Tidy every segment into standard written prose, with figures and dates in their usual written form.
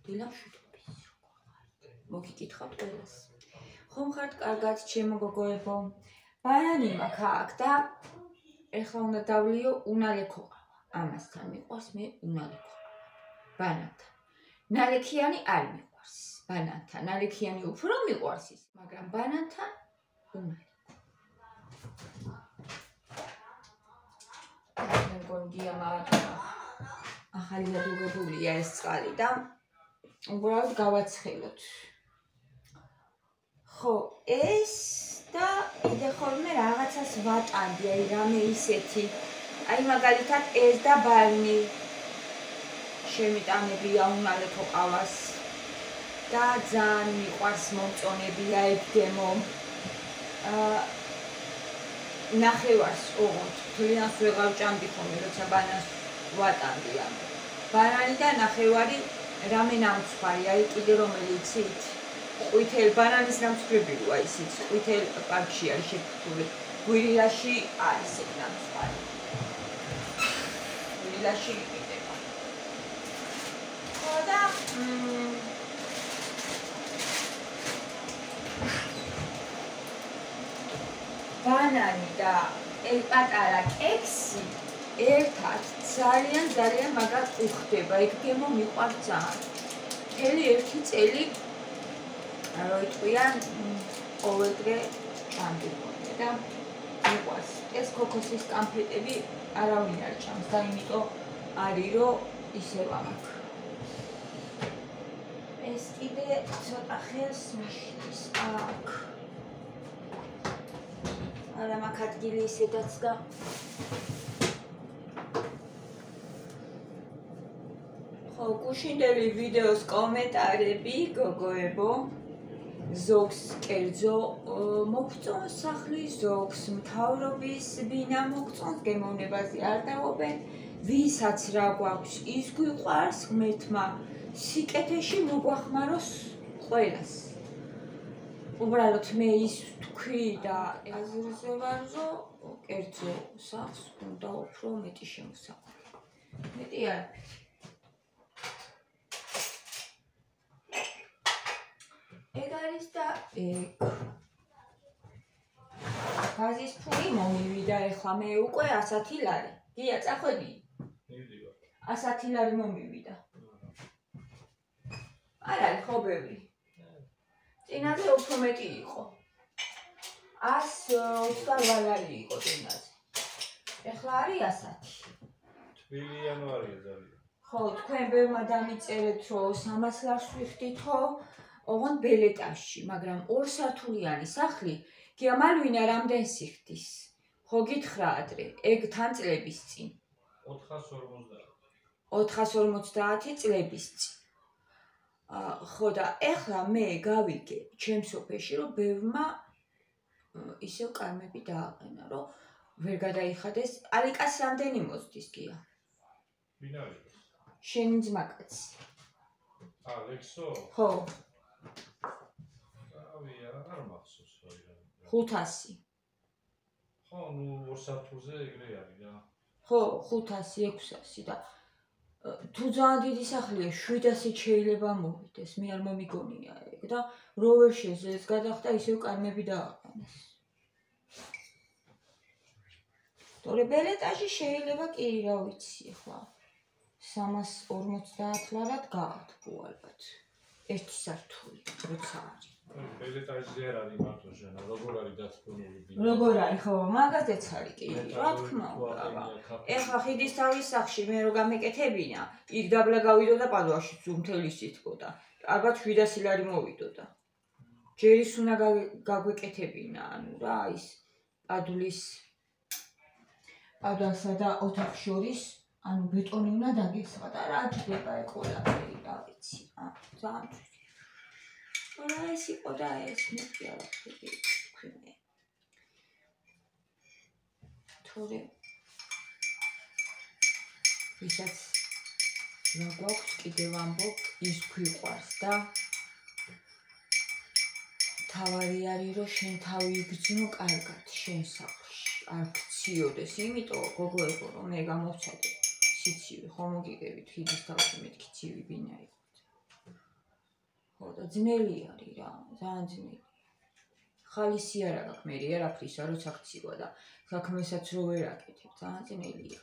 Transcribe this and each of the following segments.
დილამშვიდობის მოგიკითხავთ ყველას. ხომ ხართ კარგად ჩემო გოგოებო? ბანანი მაქვს აქ და ეხლა უნდა დავლიო უნალექო ყავა. ამასთან მიყვარს მე უნალექო ყავა. ბანანთან. ნალექიანი არ მიყვარს. ბანანთან. ნალექიანი უფრო მიყვარს ის, მაგრამ ბანანთან უნალექო. მე გონდია ახალი დაგუგებულია ეს წყალი და უბრალოდ გავაცხელოთ. ხო, ეს და იდე ხოლმე რაღაცას ვატანდი, აი რამე ისეთი. აი მაგალითად ეს და ბარნი შემიტანებია უნალექო ყავას. და ძალიან მიყვარს მომწონებია ეგდემო. ნახევარს ოღონდ თლიანს ვეღარ ვჭამდი ხოლმე, როცა ბანანს ვატანდი ამ. ბანანი და ნახევარი რამე ნამცხვარი, აი კიდე რომელი იცით? ყვითელ ბანანის ნამცხრებია, ისიც ყვითელ პარკში არის შეფუთული. გვირილაში არის ეს ნამცხვარი. გვირილაში იყიდება. ხო და ბანანი და ეს პატარა კექსი ერთად ძალიან მაგრად უხდება. ეგდემო მიყვარს ძალიან. მთელი ერთი წელი როიტყვიან ყოველდღე ჭამდი ხოლმე და მიყვარს. ეს ქოქოსის კამფეტები არავინ არ ჭამს და იმიტომ არის რომ ისევ ამაქვს. ეს კიდე ცოტა ხელს მიშლის აქ. არა მაქვს ადგილი ისედაც და ხო, გუშინდელი ვიდეოს კომენტარები გოგოებო. ზოგს კერძო მოგწონს სახლი, ზოგს მთავრობის ბინა მოგწონს, გემოვნებაზე არ დაობენ. ვისაც რა გვაქვს, ის გვიყვარს, ღმერთმა სიკეთეში მოგვახმაროს ყველას. უბრალოდ მე ის თქვი და აზრზე ვარ, რომ კერძო სახლს უნდა უფრო მეტი შემოსავალი. მეტი არაფერი. ეგ არის და ეგ. გაზის ფული მომივიდა ეხლა მე უკვე 100 ლარი. გია წახვედი? მივდივარ. 100 ლარი მომივიდა. არ არის ხო ბევრი? წინაზე უფრო მეტი იყო. 128 ლარი იყო წინაზე. ეხლა არის 100. თბილი იანვარია ძალიან. ხო, თქვენ ბევრმა დამიწერეთ, რომ 300 ლარს ვიხდითო. ოღონდ ბელეტაჟში, მაგრამ 2 სართულიანი სახლი გიამალვინა რამდენს იხდის? ხო გითხრა ადრე, ეგ თან წლების წინ. 450 წლების წინ. ხო და ეხლა მე გავიგე ჩემს ოფეში, რომ ბევრმა ისევ კარმები დააყენა, რომ ვერ გადაიხადეს. ალიკას რამდენი მოსდის გია? ვინ არის? შენი ძმაკაცი. ალექსო? ხო. არ მახსოვს რა. 500. ხო, ნუ 2 სართულზე ეგრე არის რა. ხო, 500, 600 და თუ ძალიან დიდი სახლია, 700 შეიძლება მოვიდეს, მე არ მომიგონია ეგ და რო ვერ შეძლეს გადახდა ისევ კარმები დააყენეს. თორე ბელეტაჟი შეიძლება კი რა ვიცი ახლა 350 ლარად გავათბო ალბათ. ერთი სართული, როცა არის. ბელეტაჟზე არ არის მარტო ჟენა, როგორ არის დათქმული ბინა? როგორ არის, ხო, მაგაზეც არის კი, რა თქმა უნდა. ეხლა ხიდის თავის სახლში მე რო გამეკეთებინა, იქ დაბლა გავიდო და პადუაში ძუმთელი სითბოდა. ალბათ 700 ლარი მოვიდოდა. ჯერ ის უნდა გაგვეკეთებინა, ანუ რა ის პადუასა და ოთახს შორის, ანუ ბეტონი უნდა დაგესვა და რა ჯდება ეგ ყველაფერი, რა ვიცი. ძალიან რა ეს იყო და ეს მეტი არაფერი თქვი მე. თორე ვისაც რა გვაქვს კიდევ ამბობ, ის გვიყვარს და თავარი არის, რომ შენ თავი იგრძნო კარგად შენ სახლში, არ გციოდეს, იმიტომ გოგოებო, რომ მე გამოვცადე სიცივი, ხომ მოგიგებით ხიდის თავში მეთქი ცივი ბინა იყო. ძნელი არის რა, ძალიან ძნელი. ხალისი არ აქვს მე არაფრისა, როცა გცივა და საქმესაც რო ვერ აკეთებ, ძალიან ძნელია.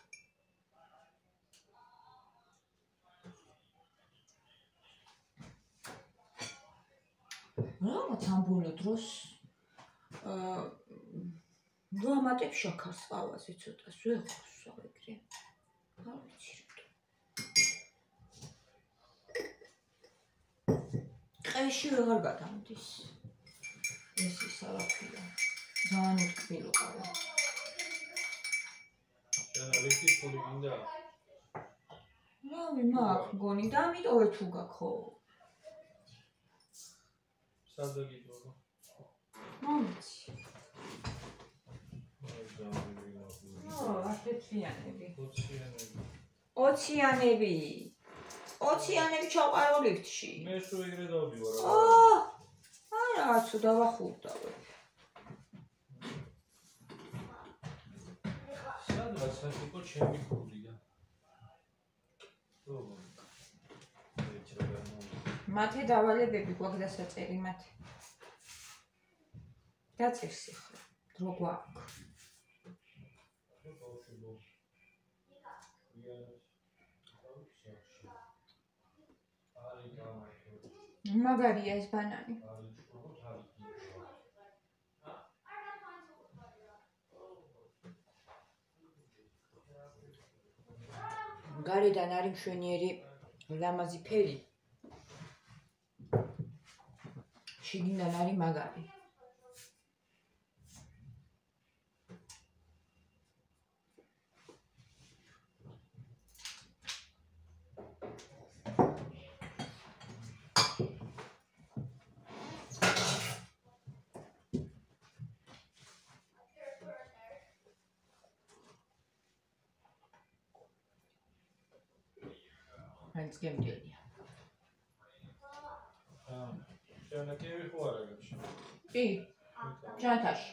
რაღაც ამ ბოლო დროს რო ამატებ შაქარს ყავაზე ცოტას ვეღოსვა ეგრე. არ ვიცი რატო. ყეში ვეღარ გადამდის. ეს ის არაფერია. ძალიან უტკბილო ყავა. შენ რითი ფული გინდა? რავი, მაქვს მგონი და ამიტოვე თუ გაქვს ხო? სადა გიტოვა? მომიცი. ათეციანები. ოციანები ჩავყარო ლიფტში. მე შო ეგრე დავდივარ. არაცო დავახურდავებ. სადღაც იყო ჩემი ფული და. მათე დავალებები გვაქვს დასაწერი მათე. დაწერს ახლა. დრო გვაქვს. მაგარია ეს ბანანი. გარედან არის მშვენიერი ლამაზი ფერი. შიგნიდან არის მაგარი. მაინც გემდელია. შენ აკევი ხო არ აგებში? კი. ჩანთაში.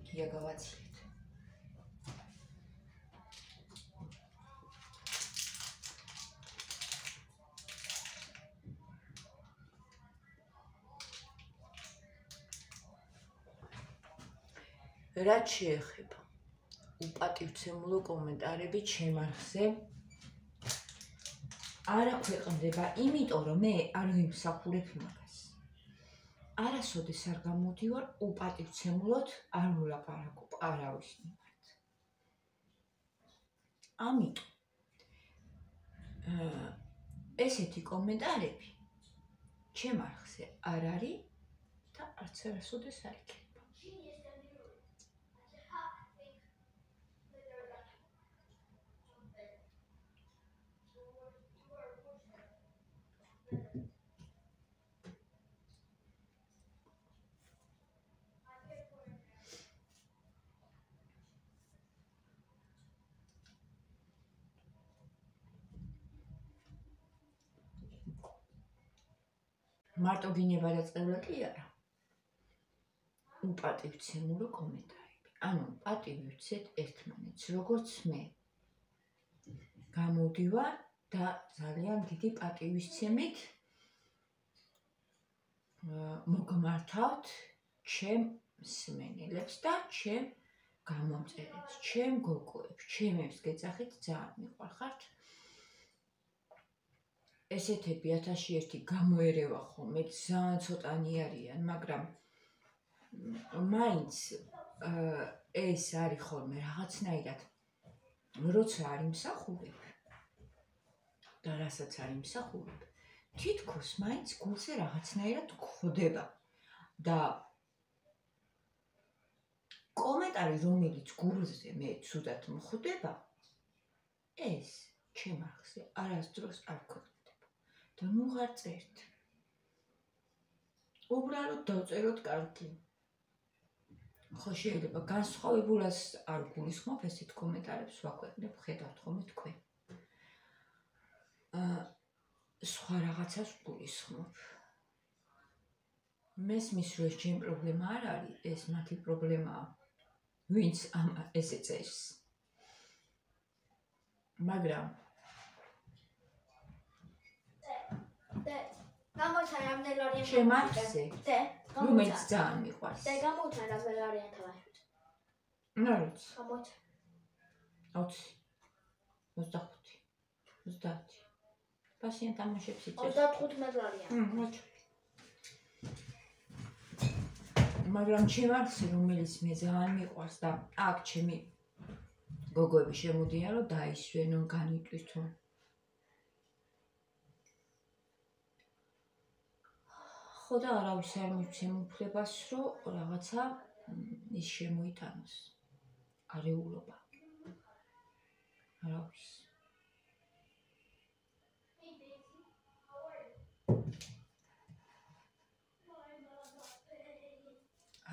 კია გავაციეთ. რაც შეეხება უპატივცემულო კომენტარები ჩემ არხზე არ აქვეყნდება, იმიტომ რომ მე არ ვიმსახურებ მაგას. არასოდეს არ გამოდივარ უპატივცემულოდ არ ვლაპარაკობ არავის მიმართ. ამიტომ ესეთი კომენტარები ჩემ არხზე არ არის და არც არასოდეს არ იქნება. მარტო გინება და წევლა კი არა. უპატივცემულო კომენტარები. ანუ პატივიცეთ ერთმანეთს, როგორც მე. გამოდივარ და ძალიან დიდი პატივისცემით მოგმართავთ ჩემ მსმენელებს და ჩემ გამომწერებს, ჩემ გოგოებს, ჩემებს გეძახით ძალიან მიყვარხართ. ესეთები 1001 გამოერევა ხოლმე, ძალიან ცოტანი არიან, მაგრამ მაინც ეს არის ხოლმე რაღაცნაირად, როცა არ იმსახურებ და რასაც არ იმსახურებ, თითქოს მაინც გულზე რაღაცნაირად გვხვდება და კომენტარი, რომელიც გულზე მე ცუდად მხვდება, ეს ჩემ არხზე არასდროს არ გვხვდება. და ნუ ვღარ წერთ. უბრალოდ დავწეროთ კარგი. ხო შეიძლება განსხვავებულას არ გულისხმობ ესეთ კომენტარებს ვაქვეყნებ, ხედავთ ხოლმე თქვენ. სხვა რაღაცას გულისხმობ. მესმის რომ ეს ჩემი პრობლემა არ არის, ეს მათი პრობლემაა, ვინც ესე წერს. მაგრამ გამოიცა რამდენი ვარიანტი შემარხზე დე რომელიც ძალიან მიყვარს. დე გამოიცა რამდენი ვარიანტი ვაშვით ნაროც გამოიცა 20 25 30 პასიენტ ამოშებს იწევს 35 ვარიანტი მოჩ მაგრამ შემარხზე რომელიც მე ძალიან მიყვარს და აქ ჩემი გოგოები შემოდიან რომ დაისვენონ განიტვირთონ ხო და არავის არ მიცემ უფლებას რომ რაღაცა ის შემოიტანოს არეულობა არავის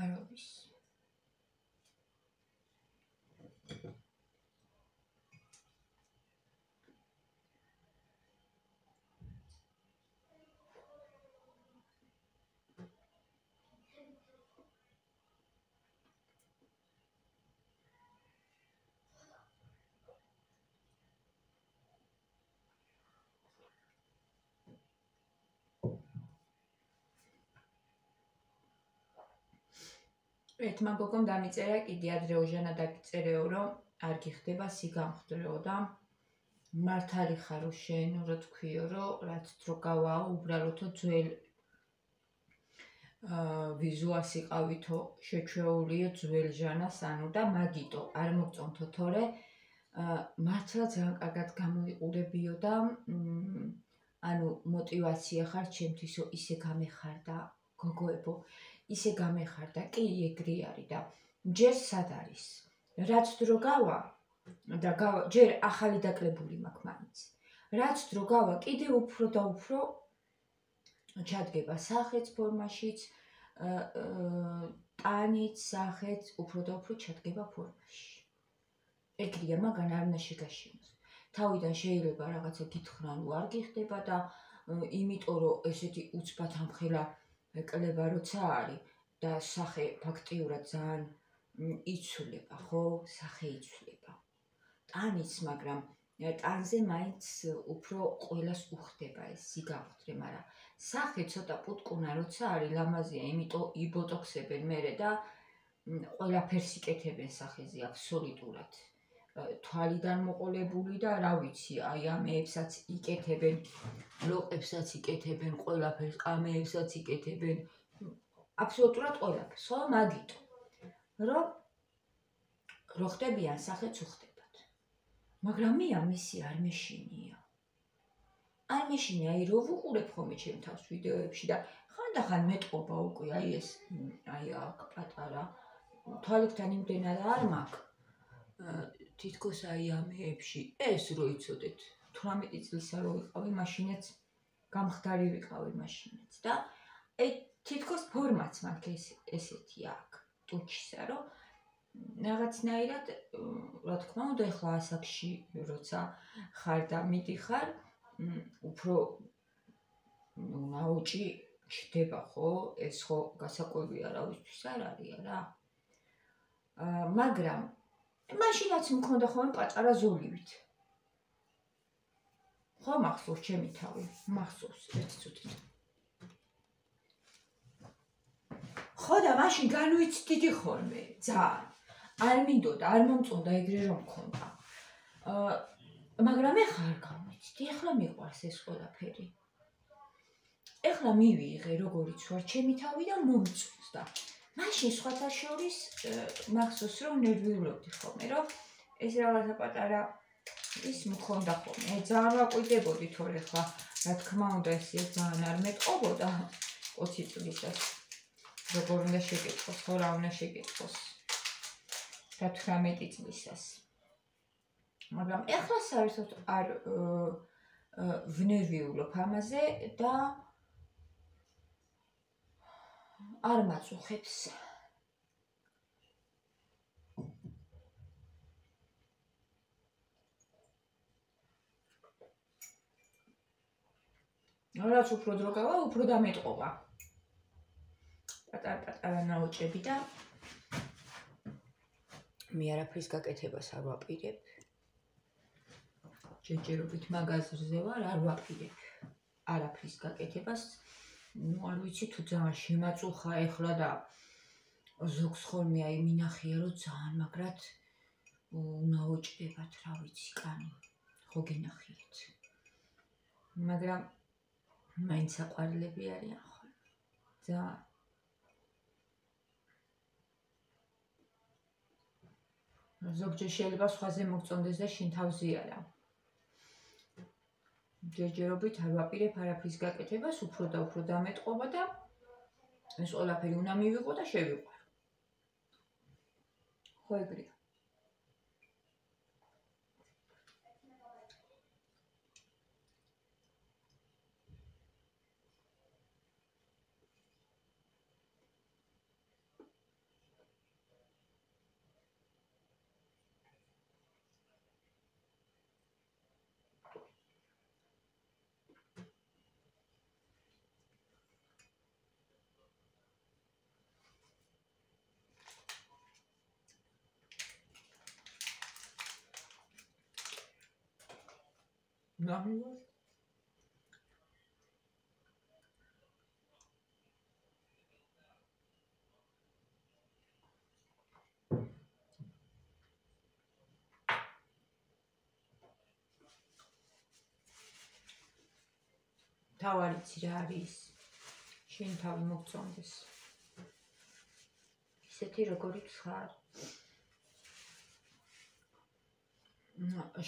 არავის ერთმა გოგომ დამიწერა კიდე ადრე ოჟანა დაგიწერეო რომ არ გიხდება სიგამხდრეო და მართალი ხარო შენ რო თქვიო რომ რაც დრო გავაო უბრალოდო ძველ ვიზუალს იყავითო შეჩვეულიო ძველ ჟანას ანუ და მაგიტო არ მოგწონთო თორე მართლა ძალიან კარგად გამოიყურებიო და ანუ мотивация ხარ ჩემთვისო ისე გამეხარდა გოგოებო ისე გამეხარდა კი ეგრე არის და ჯერ სად არის რაც დრო გავა და ჯერ ახალი დაკლებული მაქვს მაინც რაც დრო გავა კიდე უფრო და უფრო ჩადგება სახეც ფორმაშიც ტანიც სახეც უფრო და უფრო ჩადგება ფორმაში ეგრეა მაგან არ უნდა შეგაშინოს თავიდან შეიძლება რაღაცა გითხრან რომ არ გიხდება და იმიტომ რომ ესეთი უცბად ამხელა კლება როცა არის და სახე ფაქტიურად ძალიან იცვლება ხო სახე იცვლება ტანიც მაგრამ ტანზე მაინც უფრო ყველას უხდება ეს სიგამხდრე მაგრამ სახე ცოტა პუტკუნა როცა არის ლამაზია იმიტომ იბოტოქსებენ მერე და ყველაფერს იკეთებენ სახეზე აბსოლუტურად თვალიდან მოყოლებული და რა ვიცი აი ამეებსაც იკეთებენ ლოყებსაც იკეთებენ ყველაფერს ამეებსაც იკეთებენ აბსოლუტურად ყველაფერს ხო მაგიტო რომ ხდებიან სახეც უხდებათ მაგრამ მე ამისი არ მეშინია არ მეშინია აი რო ვუყურებ ხოლმე ჩემ თავს ვიდეოებში და ხანდახან მეტყობა უკვე აი ეს აი აქ პატარა თვალებთან იმდენად არ მაქვს თითქოს აი ამეებში ეს რო იცოდეთ 18 წლისა რო ვიყავი მაშინაც გამხდარი ვიყავი მაშინაც და აი თითქოს ფორმაც მაქვს ესეთი აქ ტუჩისა რომ რაღაცნაირად რა თქმა უნდა ეხლა ასაკში როცა ხარ და მიდიხარ უფრო ნაოჭი ჩდება ხო ეს ხო გასაკვირვი არავისთვის არ არის რა მაგრამ მაშინაც მქონდა ხოლმე პატარა ზოლივით ხო მახსოვს ჩემი თავი მახსოვს ერთ წუთით ხო და მაშინ განვიცდიდი ხოლმე ძალიან არ მინდოდა არ მომწონდა ეგრე რომ მქონდა მაგრამ ეხლა არ გამიცდი ეხლა მიყვარს ეს ყველაფერი ეხლა მივიღე როგორიც ვარ ჩემი თავი და მომწონს და მაშინ სხვათა შორის მახსოვს რომ ნერვიულობდი ხოლმე რომ ეს რაღაცა პატარა ის მქონდა ხოლმე ძალიან ვაკვირდებოდი თორე ეხლა რა თქმა უნდა ეს ძალიან არ მეტყობოდა 20 წლისას როგორ უნდა შეკითხოს ხო რა უნდა შეკითხოს და 18 წლისას მაგრამ ეხლა საერთოდ არ ვნერვიულობ ამაზე და არ მაწუხებს რაც უფრო დრო გავა უფრო დამეტყობა პატარ-პატარა ნაოჭები და მე არაფრის გაკეთებას არ ვაპირებ. ჯერჯერობით მაღაზიაზე ვარ, არ ვაპირებ არაფრის გაკეთებას. არ ვიცი თუ ძალიან შემაწუხა ეხლა და ზოგს ხოლმე აი მინახია რომ ძალიან მაგრად უნაოჭებათ, რა ვიცი, კანი. ხო გენახიეთ. მაგრამ მაინც საყვარლები არიან ხოლმე. ძალიან ზოგჯერ შეიძლება სხვაზე მოგწონდეს და შინ თავზე არა. ჯერჯერობით არ ვაპირებ არაფრის გაკეთებას, უფრო და უფრო დამეტყობა და ეს ყველაფერი უნდა მივიღო და შევიყვარო. ხო ეგრეა. ნამივარ. თავარიცი რა არის? შენ თავი მოგწონდეს. ისეთი როგორიც ხარ.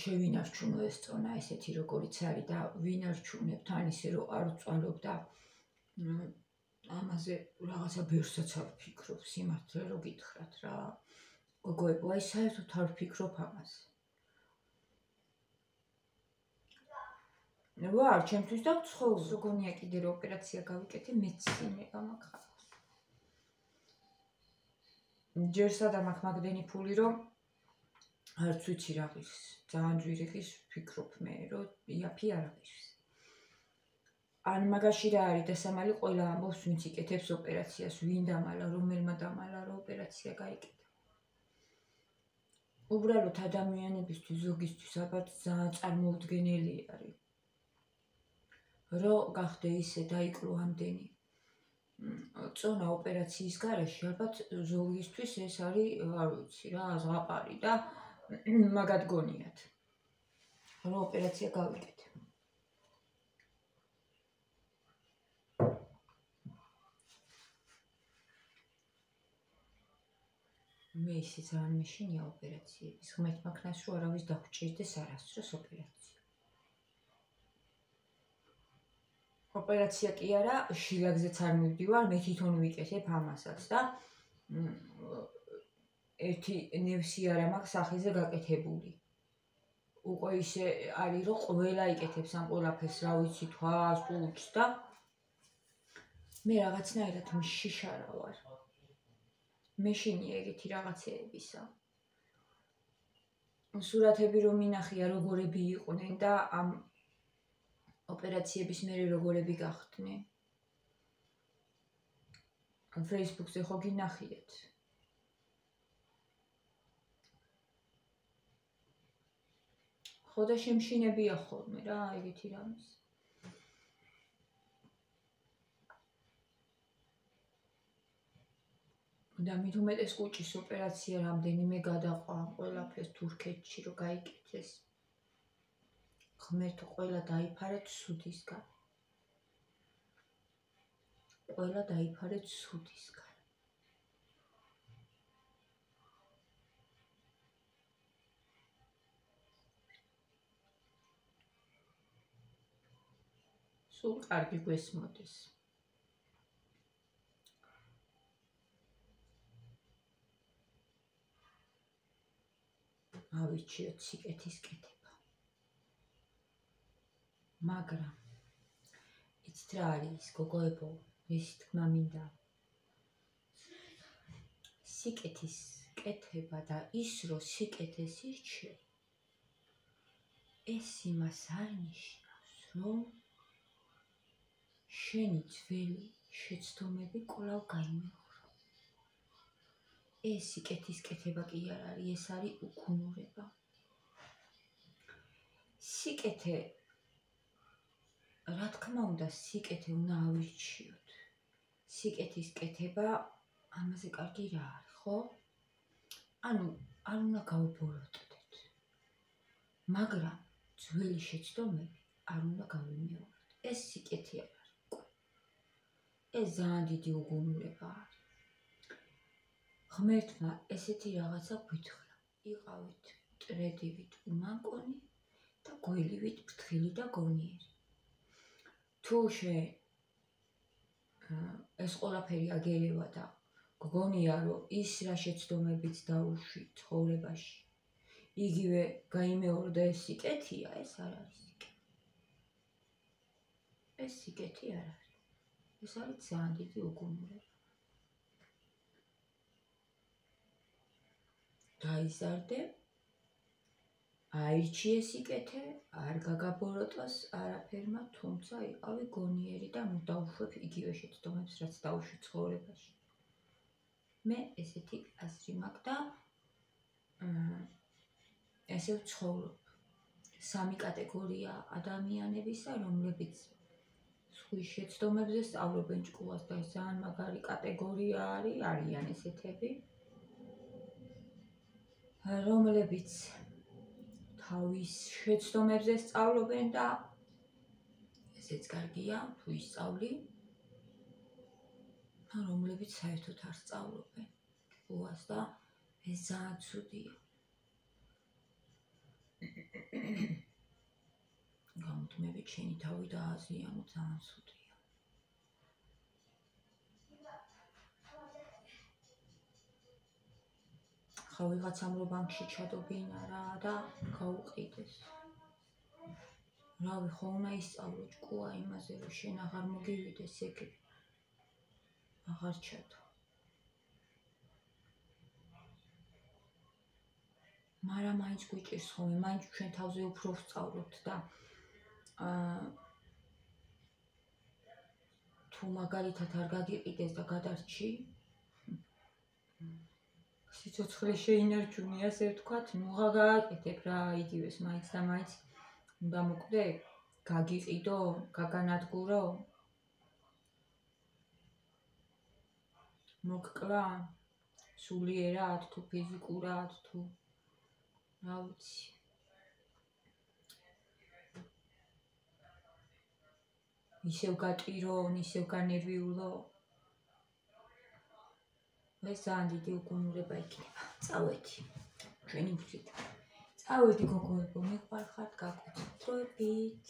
შევინარჩუნო ეს წონა ესეთი როგორიც არის და ვინარჩუნებ თან ისე რომ არ ვწვალობ და ამაზე რაღაცა ბევრსაც არ ვფიქრობ, სიმართლე რო გითხრათ რა. გოგოებო, აი საერთოდ არ ვფიქრობ ამაზე. ვარ, ჩემთვის და ვცხოვრობ. გონია კიდე რო ოპერაცია გავიკეთე, მეცინე გამახარავს. ჯერ სადამ აქ მაგდენი ფული რომ არც ვიცი რა ღირს, ძალიან ჯვირიღის ვფიქრობ მე, რომ იაფი არ აღირს. ან მაგაში რა არის დასამალი, ყველა ამბობს, ვინც იკეთებს ოპერაციას, ვინ დამალა, რომელმა დამალა, რომ ოპერაცია გაიკეთა. უბრალოდ ადამიანებისთვის, ზოგისთვის ალბათ ძალიან წარმოუდგენელი არის. რომ გახდე ისე დაიკლო ამდენი წონა ოპერაციის გარეშე, ალბათ ზოგისთვის ეს არის, არ ვიცი რა, ზღაპარი და მაგად გონიათ. რომ ოპერაცია გავიკეთე. მე ისე ძალიან მეშინია ოპერაციების. ღმერთ მაქნას რომ არავის დაგვჭირდეს არასდროს ოპერაცია. ოპერაცია კი არა, შილაგზეც არ მივდივარ, მე თვითონ ვიკეთებ ამასაც და ერთი ნევსი არა მაქვს სახეზე გაკეთებული. უკვე ისე არის რომ ყველა იკეთებს ამ ყველაფერს, რა ვიცი, თვალს, კუჭს და მე რაღაცნაირად მშიშარა ვარ. მეშინია ეგეთი რაღაცეებისა. სურათები რომ მინახია როგორები იყვნენ და ამ ოპერაციების მერე როგორები გახდნენ. Facebook-ზე ხო გინახიეთ. ხო და შემშინებია ხოლმე რა, ეგეთი რამის. და მით უმეტეს კუჭის ოპერაცია რამდენიმე გადაყვა ყველაფერს თურქეთში რომ გაიკეთეს. ღმერთო, ყველა დაიფარეთ სუდისგან. ყველა დაიფარეთ სუდისგან. სულ კარგი გვესმოდეს. ავიჩიოთ სიკეთის კეთება. მაგრამ იცით რა არის, გოგოებო, ეს თქმა მინდა. სიკეთის კეთება და ის რომ სიკეთეს ირჩე, ეს იმას არ ნიშნავს, რომ შენი ძველი შეცდომები კვლავ გაიმეორა. ეს სიკეთის კეთება კი არ არის, ეს არის უქუნურება. სიკეთე, რა თქმა უნდა, სიკეთე უნდა ავირჩიოთ. სიკეთის კეთება ამაზე კარგი რა არის, ხო? ანუ არ უნდა გავბოროტდეთ. მაგრამ ძველი შეცდომები არ უნდა გავიმეოროთ. ეს სიკეთე არ არის უკვე. ეს ძალიან დიდი უგუნურება არის. ღმერთმა ესეთი რაღაცა გვითხრა. იყავით მტრედივით უმანკონი და გველივით ფრთხილი და გონიერი. თუ ეს ყველაფერი აგერევა და გგონია, რომ ის რა შეცდომებიც დაუშვი ცხოვრებაში, იგივე გაიმეორო და ეს სიკეთია, ეს არ არის სიკეთე. ეს სიკეთე არ არის. ეს არის ძალიან დიდი უგუნურება. გაიზარდე, აირჩიე სიკეთე, არ გაგაბოროტოს არაფერმა, თუმცა იყავი გონიერი და დაუშვებ იგივე შეცდომებს, რაც დაუშვი ცხოვრებაში. მე ესეთი აზრი მაქვს და ესე ვცხოვრობ. სამი კატეგორია ადამიანებისა, რომლებიც სხვის შეცდომებზე სწავლობენ ჭკუას და ეს ძალიან მაგარი კატეგორია არის, არიან ესეთები, რომლებიც თავის შეცდომებზე სწავლობენ და ესეც კარგია, თუ ისწავლი, რომლებიც საერთოდ არ სწავლობენ ჭკუას და ეს ძალიან ცუდია. გამუდმებით შენი თავი დააზიანო, ძალიან ცუდია. ხა ვიღაცამ რო ბანკში ჩადობინა რა და გაუყიდეს. რავი, ხო უნდა ისწავლო ჭკუა იმაზე, რომ შენ აღარ მოგივიდეს ეგრე. აღარ ჩადო. მაგრამ მაინც გვიჭირს ხოლმე, მაინც ჩვენ თავზე უფრო ვსწავლობთ და თუ მაგალითად არ გაგიყიდეს და გადარჩი, სიცოცხლე შეინარჩუნი, ასე ვთქვათ, ნუღა გააკეთებ რა, იგივეს მაინც და მაინც უნდა მოკვდე, გაგიყიდო, გაგანადგურო, მოგკლა, სულიერად, თუ ფიზიკურად, თუ რა ვიცი. ისევ გატირო, ისევ განერვიულო. ეს ძალიან დიდი უგუნურება იქნება. წავედი. ჩვენი მუსიკა. წავედი გოგოებო, მიყვარხართ, გაგვიწევთ დროებით.